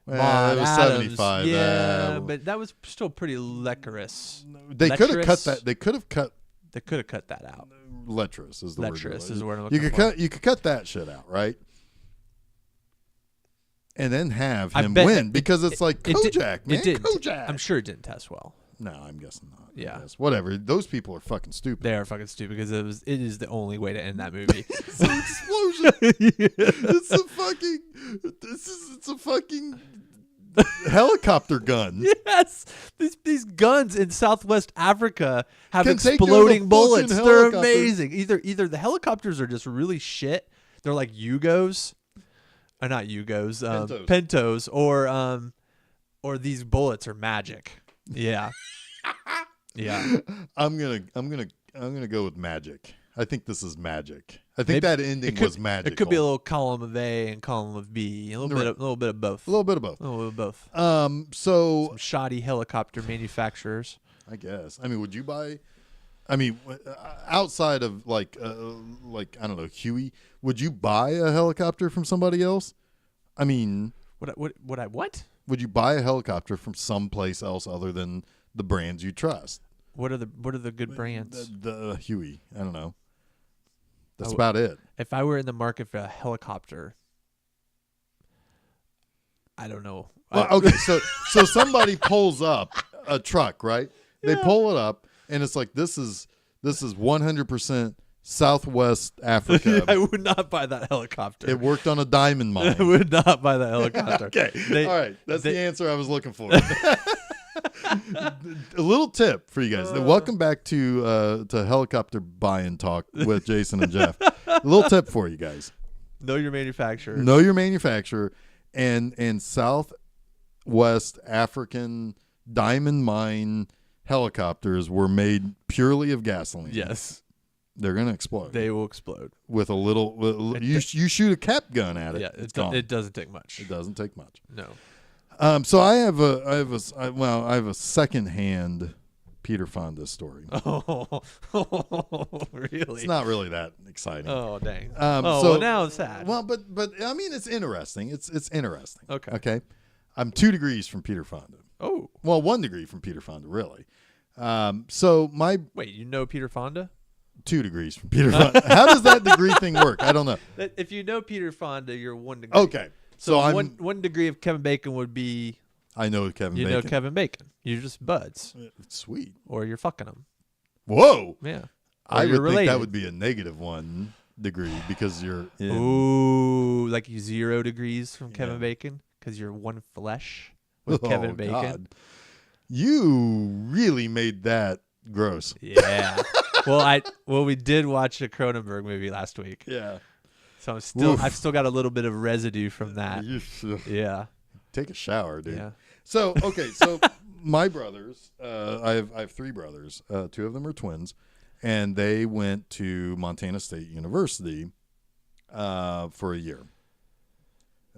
Well, Maud it was Adams. 75. Yeah, but that was still pretty lecherous. they could have cut lecherous. that. They could have cut. They could have cut that out. Lecherous is the word. Lecherous is the word I'm You looking could for. cut. You could cut that shit out, right? And then have I him bet win it- because it's like Kojak, man. It didn't. Kojak. I'm sure it didn't test well. No, I'm guessing not. I Yeah. guess. Whatever. Those people are fucking stupid. They are fucking stupid because it is the only way to end that movie. It's an explosion. It's a fucking. It's a fucking helicopter gun. Yes, these guns in Southwest Africa have Can take down a exploding fucking bullets. They're helicopter. amazing. Either the helicopters are just really shit. They're like Yugos, or not Yugos, Pentos, or these bullets are magic. Yeah, yeah. I'm gonna go with magic. I think this is magic. I think that ending was magical. It could be a little column of A and column of B, a little bit of both. A little bit of both. A little bit of both. So Some shoddy helicopter manufacturers. I guess. I mean, would you buy? I mean, outside of like I don't know, Huey, would you buy a helicopter from somebody else? I mean, What? would you buy a helicopter from someplace else other than the brands you trust? What are the good brands? The Huey. I don't know. That's Oh, about it. If I were in the market for a helicopter, I don't know. Well, okay, so somebody pulls up a truck, right? They pull it up, and it's like this is 100% Southwest Africa. I would not buy that helicopter. It worked on a diamond I mine. would not buy that helicopter. Okay, all right, that's the answer I was looking for. A little tip for you guys. Welcome back to helicopter buying talk with Jason and Jeff. A little tip for you guys. Know your manufacturer. Know your manufacturer, and Southwest African diamond mine helicopters were made purely of gasoline. Yes, they're gonna explode. they will explode. With a little, you shoot a cap gun at it. Yeah, it's gone. it doesn't take much. It doesn't take much. No. So I have a secondhand Peter Fonda story. Oh, really? It's not really that exciting. Oh, dang. So well, now it's sad. Well, but I mean, it's interesting. It's interesting. Okay. Okay. I'm 2 degrees from Peter Fonda. Oh, Well, 1 degree from Peter Fonda, really. So my wait, you know Peter Fonda? 2 degrees from Peter Fonda. How does that degree thing work? I don't know. If you know Peter Fonda, you're 1 degree. Okay. So I'm one degree of Kevin Bacon would be I know Kevin you Bacon. know Kevin Bacon. You're just buds, Sweet. or you're fucking him. Whoa. Yeah. Or I you're would think related. that would be a -1 degree because you're in. Ooh, like you 0 degrees from Kevin Yeah. Bacon because you're one flesh with Kevin Bacon. God. You really made that gross. Yeah. well, we did watch a Cronenberg movie last week, Yeah. so Oof. I've still got a little bit of residue from that. Yeah. Take a shower, dude. Yeah. So okay, so my brothers, I have 3 brothers. 2 of them are twins, and they went to Montana State University for a year.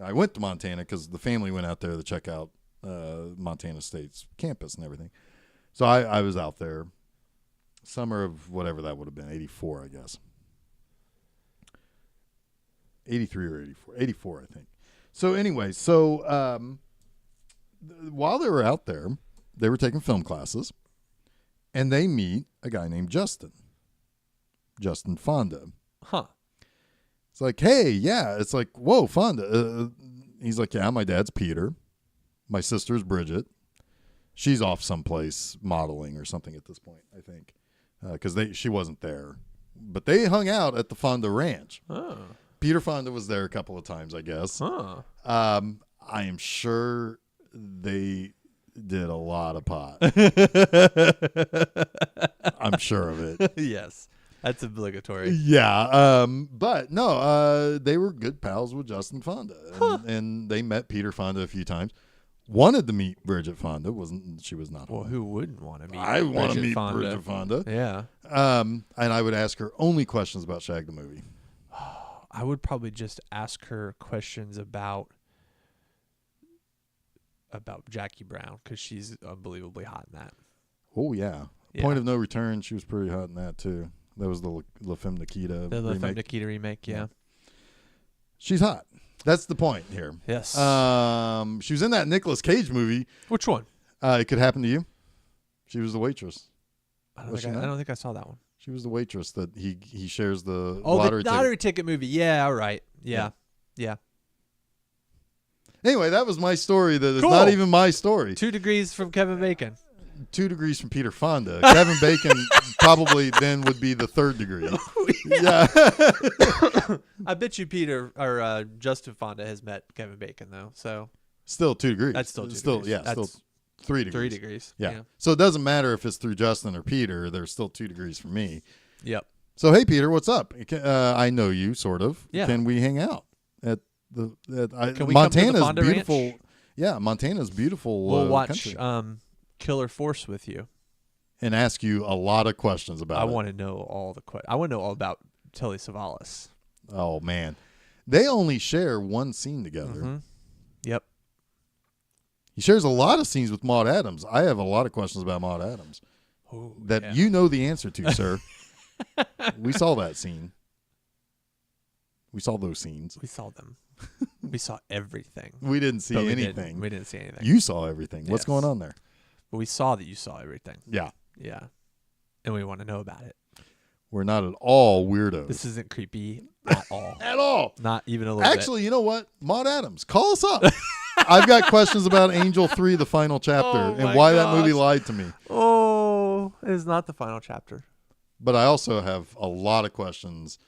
I went to Montana because the family went out there to check out Montana State's campus and everything. So I was out there, summer of whatever that would have been, 84, I guess. 83 or 84. 84, I think. So anyway, while they were out there, they were taking film classes, and they meet a guy named Justin Fonda. Huh. It's like, hey, yeah. It's like, whoa, Fonda. He's like, yeah, my dad's Peter. My sister's Bridget. She's off someplace modeling or something at this point, I think, because she wasn't there. But they hung out at the Fonda Ranch. Oh. Peter Fonda was there a couple of times, I guess. Huh. I am sure they did a lot of pot. I'm sure of it. Yes. That's obligatory. Yeah. But no, they were good pals with Justin Fonda. And they met Peter Fonda a few times. Wanted to meet Bridget Fonda. She was not. Well, who wouldn't want to meet I want to meet Fonda? Bridget Fonda. Yeah. And I would ask her only questions about Shag the movie. I would probably just ask her questions about Jackie Brown because she's unbelievably hot in that. Oh, yeah. Point of No Return, she was pretty hot in that, too. That was the La Femme Nikita The La remake. Femme Nikita remake, yeah. She's hot. That's the point here. Yes. She was in that Nicolas Cage movie. Which one? It Could Happen to You. She was the waitress. I don't think I saw that one. She was the waitress that he shares the Oh, lottery the lottery ticket movie. Yeah, all right. Yeah. Anyway, that was my story. That is Cool. not even my story. 2 degrees from Kevin Bacon. 2 degrees from Peter Fonda. Kevin Bacon probably then would be the 3rd degree. Yeah. I bet you Peter or Justin Fonda has met Kevin Bacon though. So Still 2 degrees. that's still 2 degrees. Yeah, That's still 3 degrees. 3 degrees. Yeah. So it doesn't matter if it's through Justin or Peter. There's still 2 degrees for me. Yep. So, hey, Peter, what's up? I know you, sort of. Yeah. Can we hang out at the Can we Montana's come to the Fonda beautiful? Ranch? Yeah, Montana's beautiful. We'll watch country. Killer Force with you. And ask you a lot of questions about I it. want to know all the I want to know all about Telly Savalas. Oh, man. They only share one scene together. Mm-hmm. Yep. He shares a lot of scenes with Maude Adams. I have a lot of questions about Maude Adams Ooh, that yeah. you know the answer to, sir. We saw that scene. We saw those scenes. We saw them. We saw everything. We didn't see But anything. We didn't see anything. You saw everything. What's Yes. going on there? But we saw that you saw everything. Yeah. Yeah. And we want to know about it. We're not at all weirdos. This isn't creepy at all. At all. Not even a little bit. Actually, you know what? Maude Adams, call us up. I've got questions about Angel 3, the final chapter, Oh and my why that gosh. movie lied to me. Oh, it is not the final chapter. But I also have a lot of questions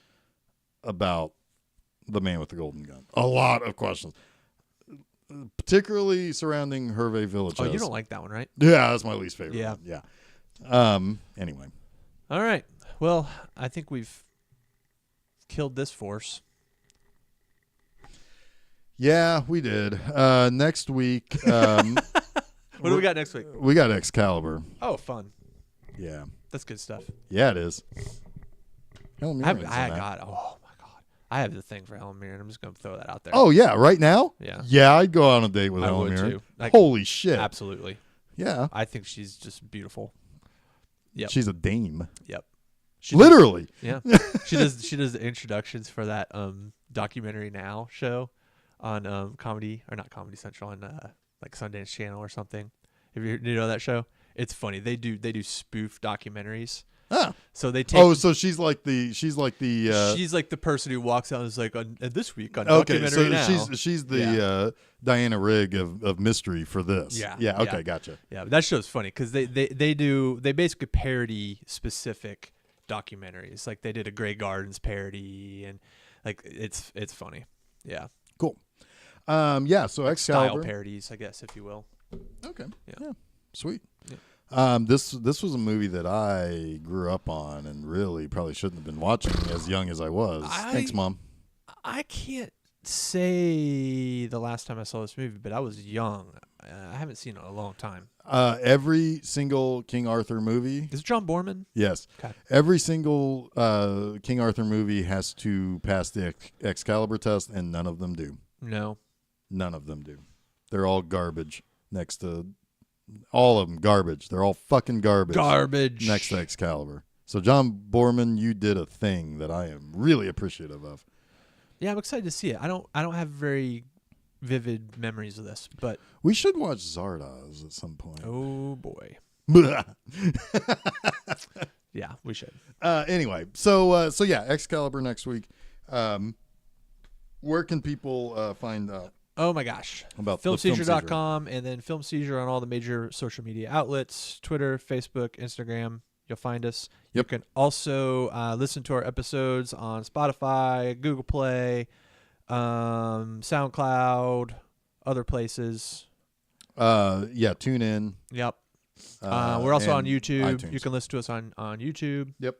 about The Man with the Golden Gun. A lot of questions. Particularly surrounding Hervé Villachez. Oh, you don't like that one, right? Yeah, that's my least favorite Yeah. one. Yeah. Anyway. All right. Well, I think we've killed this force. Yeah, we did. Next week, What do we got next week? we got Excalibur. Oh, fun. Yeah. That's good stuff. Yeah, it is. Helen Mirren's in that. Oh my God. I have the thing for Helen Mirren. I'm just going to throw that out there. Oh, yeah, right now? Yeah. Yeah, I'd go on a date with I Helen would Mirren. too. Like, Holy shit. absolutely. Yeah. I think she's just beautiful. Yep. She's a dame. Yep. Literally. Yeah. She does the introductions for that Documentary Now show on Comedy or not Comedy Central on like Sundance Channel or something. Have you know that show? It's funny. They do spoof documentaries. Ah. So they take. Oh, so she's like the she's like the person who walks out and is like, this week on okay, Documentary so Now. she's the Diana Rigg of mystery for this. Yeah. Yeah, okay, Yeah. gotcha. Yeah, but that show's funny because they basically parody specific documentaries. Like they did a Grey Gardens parody, and like it's funny. Yeah, Cool. Yeah, so style Excalibur. parodies, I guess, if you will. Okay. Yeah. Yeah. Sweet. Yeah. This was a movie that I grew up on and really probably shouldn't have been watching as young as I was. Thanks, Mom. I can't say the last time I saw this movie, but I was young. I haven't seen it in a long time. Every single King Arthur movie. Is it John Borman? Yes. Okay. Every single King Arthur movie has to pass the Excalibur test, and none of them do. No. None of them do. They're all garbage next to all of them. Garbage. They're all fucking garbage. Garbage. Next to Excalibur. So, John Borman, you did a thing that I am really appreciative of. Yeah, I'm excited to see it. I don't have very vivid memories of this, but We should watch Zardoz at some point. oh boy. Yeah, we should. Anyway, so yeah, Excalibur next week. Where can people find Oh my gosh. About the Film Seizure. FilmSeizure.com and then Film Seizure on all the major social media outlets, Twitter, Facebook, Instagram. You'll find us. Yep. You can also listen to our episodes on Spotify, Google Play, SoundCloud, other places. Tune in. Yep. We're also on and YouTube. iTunes. You can listen to us on YouTube. Yep.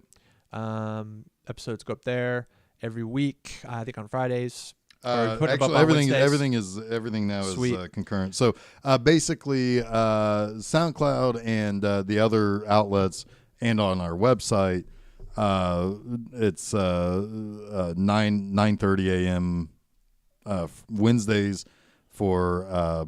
Episodes go up there every week. I think on Fridays. Actually, everything now Sweet. is concurrent. So basically, SoundCloud and the other outlets, and on our website, it's 9:30 a.m. Wednesdays for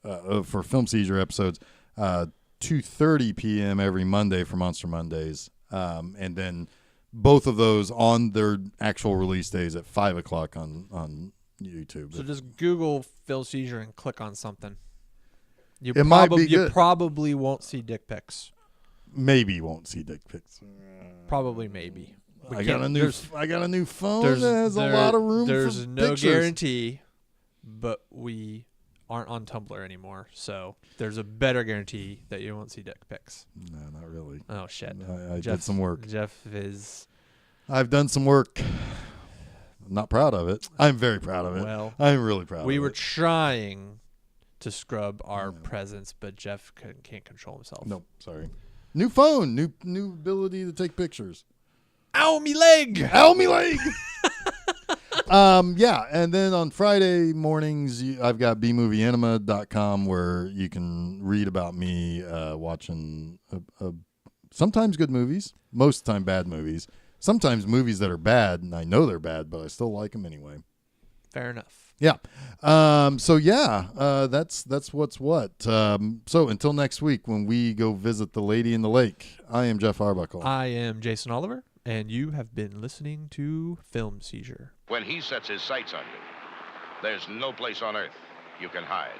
Film Seizure episodes. 2:30 p.m. every Monday for Monster Mondays, and then both of those on their actual release days at 5 o'clock on YouTube. So just Google Film Seizure and click on something. You might be good. You probably won't see dick pics. Maybe you won't see dick pics. Probably, maybe. I got a new phone that has a lot of room for pictures. There's no guarantee, but we aren't on Tumblr anymore, so there's a better guarantee that you won't see dick pics. No, not really. Oh shit! I did some work. I've done some work. I'm not proud of it. I'm very proud of it. Well, I'm really proud of it. We were trying to scrub our presence, but Jeff can't control himself. Nope, sorry. New phone, new ability to take pictures. Ow, me leg! Ow, me leg! And then on Friday mornings, I've got bmovieenema.com where you can read about me watching sometimes good movies, most of the time bad movies, sometimes movies that are bad, and I know they're bad, but I still like them anyway. Fair enough. Yeah. That's what's what. So until next week when we go visit the lady in the lake, I am Jeff Arbuckle. I am Jason Oliver, and you have been listening to Film Seizure. When he sets his sights on you, there's no place on earth you can hide.